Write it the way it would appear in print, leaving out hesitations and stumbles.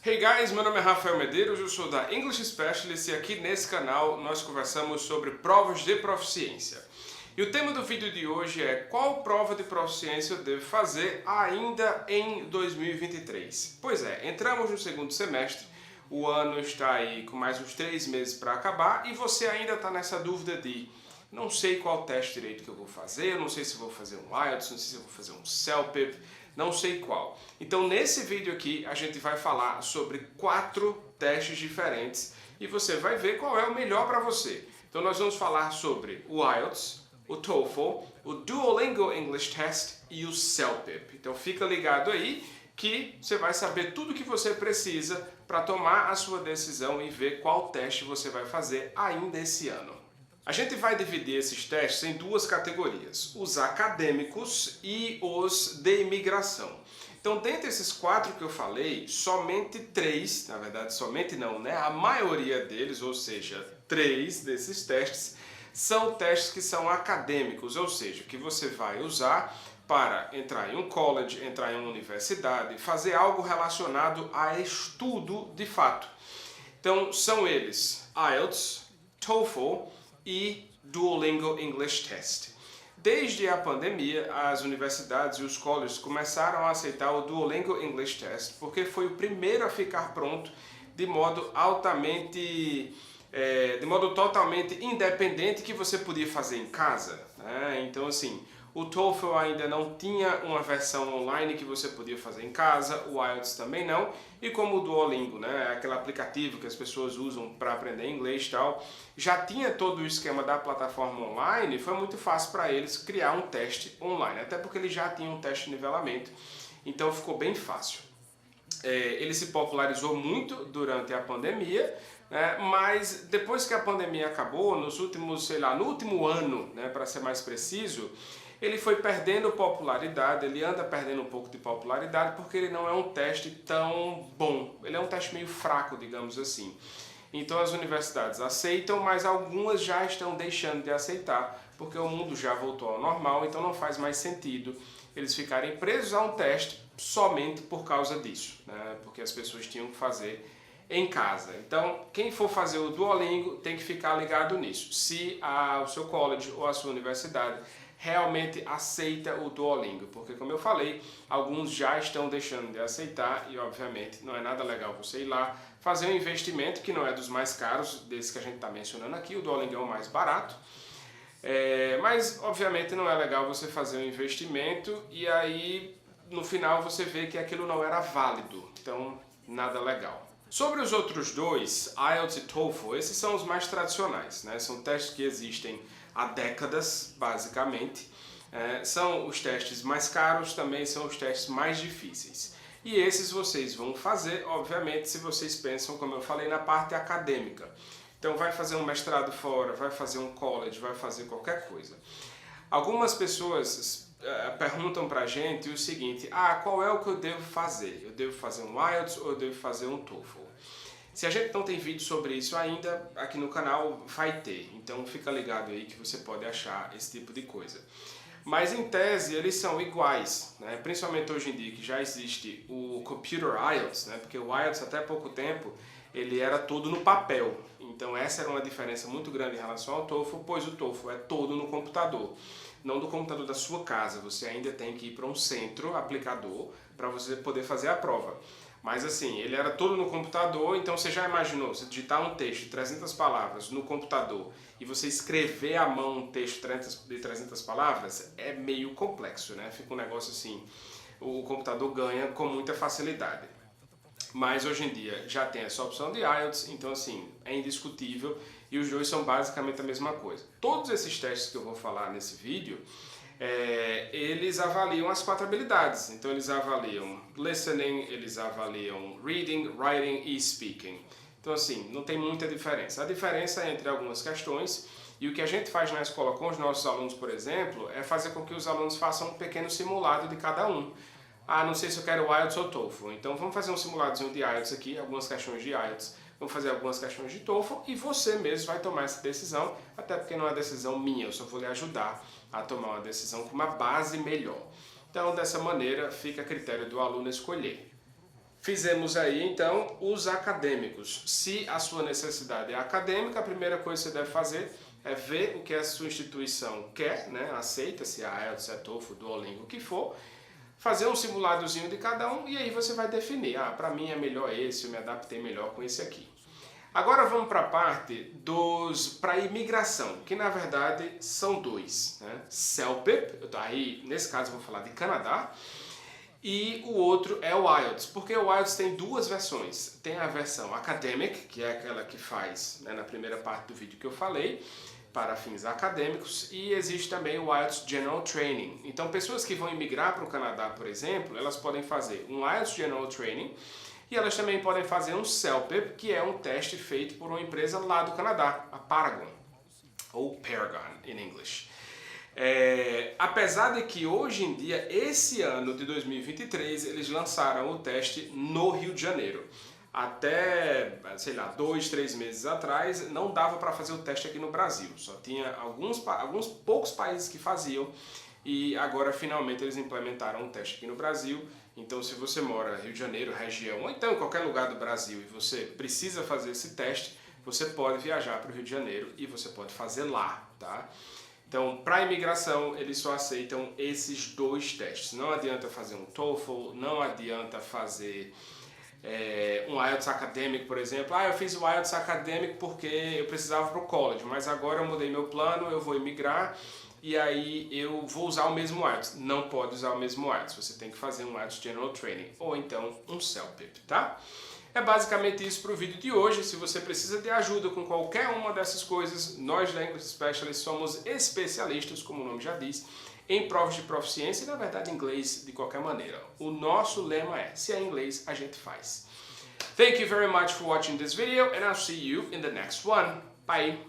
Hey guys, meu nome é Rafael Medeiros, eu sou da English Specialist e aqui nesse canal nós conversamos sobre provas de proficiência. E o tema do vídeo de hoje é qual prova de proficiência eu devo fazer ainda em 2023? Pois é, entramos no segundo semestre, o ano está aí com mais uns 3 meses para acabar e você ainda está nessa dúvida de não sei qual teste direito que eu vou fazer, não sei se vou fazer um IELTS, não sei se eu vou fazer um CELPIP, não sei qual. Então nesse vídeo aqui a gente vai falar sobre 4 testes diferentes e você vai ver qual é o melhor para você. Então nós vamos falar sobre o IELTS, o TOEFL, o Duolingo English Test e o CELPIP. Então fica ligado aí que você vai saber tudo o que você precisa para tomar a sua decisão e ver qual teste você vai fazer ainda esse ano. A gente vai dividir esses testes em 2 categorias, os acadêmicos e os de imigração. Então, dentre esses 4 que eu falei, somente 3, na verdade somente não, né? A maioria deles, ou seja, 3 desses testes, são testes que são acadêmicos, ou seja, que você vai usar para entrar em um college, entrar em uma universidade, fazer algo relacionado a estudo de fato. Então, são eles IELTS, TOEFL e Duolingo English Test. Desde a pandemia, as universidades e os colleges começaram a aceitar o Duolingo English Test porque foi o primeiro a ficar pronto de modo totalmente independente que você podia fazer em casa, né? Então assim, o TOEFL ainda não tinha uma versão online que você podia fazer em casa, o IELTS também não, e como o Duolingo, né, aquele aplicativo que as pessoas usam para aprender inglês e tal, já tinha todo o esquema da plataforma online, foi muito fácil para eles criar um teste online, até porque eles já tinham um teste de nivelamento, então ficou bem fácil. Ele se popularizou muito durante a pandemia, né, mas depois que a pandemia acabou, no último ano, né, para ser mais preciso, ele foi perdendo popularidade, ele anda perdendo um pouco de popularidade porque ele não é um teste tão bom, ele é um teste meio fraco, digamos assim. Então as universidades aceitam, mas algumas já estão deixando de aceitar porque o mundo já voltou ao normal, então não faz mais sentido eles ficarem presos a um teste somente por causa disso, né? Porque as pessoas tinham que fazer em casa. Então, quem for fazer o Duolingo tem que ficar ligado nisso. Se o seu college ou a sua universidade realmente aceita o Duolingo, porque como eu falei, alguns já estão deixando de aceitar e obviamente não é nada legal você ir lá fazer um investimento que não é dos mais caros, desse que a gente está mencionando aqui, o Duolingo é o mais barato, mas obviamente não é legal você fazer um investimento e aí no final você vê que aquilo não era válido, então nada legal. Sobre os outros 2, IELTS e TOEFL, esses são os mais tradicionais, né? São testes que existem há décadas, basicamente. São os testes mais caros, também são os testes mais difíceis. E esses vocês vão fazer, obviamente, se vocês pensam, como eu falei, na parte acadêmica. Então vai fazer um mestrado fora, vai fazer um college, vai fazer qualquer coisa. Algumas pessoas perguntam pra gente o seguinte, qual é o que eu devo fazer? Eu devo fazer um IELTS ou eu devo fazer um TOEFL? Se a gente não tem vídeo sobre isso ainda, aqui no canal vai ter, então fica ligado aí que você pode achar esse tipo de coisa. Mas em tese eles são iguais, né? Principalmente hoje em dia que já existe o Computer IELTS, né? Porque o IELTS até pouco tempo ele era todo no papel, então essa era uma diferença muito grande em relação ao TOEFL, pois o TOEFL é todo no computador. Não do computador da sua casa, você ainda tem que ir para um centro aplicador para você poder fazer a prova. Mas assim, ele era todo no computador, então você já imaginou, você digitar um texto de 300 palavras no computador e você escrever à mão um texto de 300 palavras, é meio complexo, né? Fica um negócio assim, o computador ganha com muita facilidade. Mas hoje em dia já tem essa opção de IELTS, então assim, é indiscutível e os dois são basicamente a mesma coisa. Todos esses testes que eu vou falar nesse vídeo, eles avaliam as 4 habilidades. Então eles avaliam listening, eles avaliam reading, writing e speaking. Então assim, não tem muita diferença. A diferença é entre algumas questões e o que a gente faz na escola com os nossos alunos, por exemplo, é fazer com que os alunos façam um pequeno simulado de cada um. Não sei se eu quero IELTS ou TOEFL, então vamos fazer um simuladozinho de IELTS aqui, algumas questões de IELTS, vamos fazer algumas questões de TOEFL e você mesmo vai tomar essa decisão, até porque não é decisão minha, eu só vou lhe ajudar a tomar uma decisão com uma base melhor. Então, dessa maneira, fica a critério do aluno escolher. Fizemos aí então os acadêmicos. Se a sua necessidade é acadêmica, a primeira coisa que você deve fazer é ver o que a sua instituição quer, né? Aceita, se é IELTS, se é TOEFL, Duolingo, o que for. Fazer um simuladozinho de cada um e aí você vai definir. Ah, para mim é melhor esse, eu me adaptei melhor com esse aqui. Agora vamos para a parte para imigração, que na verdade são dois, né? CELPIP, aí nesse caso eu vou falar de Canadá, e o outro é o IELTS, porque o IELTS tem duas versões. Tem a versão academic, que é aquela que faz, né, na primeira parte do vídeo que eu falei, para fins acadêmicos, e existe também o IELTS General Training. Então pessoas que vão imigrar para o Canadá, por exemplo, elas podem fazer um IELTS General Training, e elas também podem fazer um CELPIP, que é um teste feito por uma empresa lá do Canadá, a Paragon, ou Paragon em inglês. Apesar de que hoje em dia, esse ano de 2023, eles lançaram o teste no Rio de Janeiro. Até, sei lá, 2, 3 meses atrás, não dava para fazer o teste aqui no Brasil. Só tinha alguns poucos países que faziam e agora finalmente eles implementaram um teste aqui no Brasil. Então, se você mora no Rio de Janeiro, região, ou então em qualquer lugar do Brasil e você precisa fazer esse teste, você pode viajar para o Rio de Janeiro e você pode fazer lá, tá? Então, para a imigração, eles só aceitam esses dois testes. Não adianta fazer um TOEFL, não adianta fazer um IELTS acadêmico, por exemplo. Ah, eu fiz o IELTS acadêmico porque eu precisava para o college, mas agora eu mudei meu plano, eu vou imigrar e aí eu vou usar o mesmo IELTS. Não pode usar o mesmo IELTS, você tem que fazer um IELTS General Training ou então um CELPIP, tá? É basicamente isso para o vídeo de hoje. Se você precisa de ajuda com qualquer uma dessas coisas, nós Language Specialists somos especialistas, como o nome já diz, em provas de proficiência e, na verdade, inglês de qualquer maneira. O nosso lema é, se é inglês, a gente faz. Thank you very much for watching this video and I'll see you in the next one. Bye!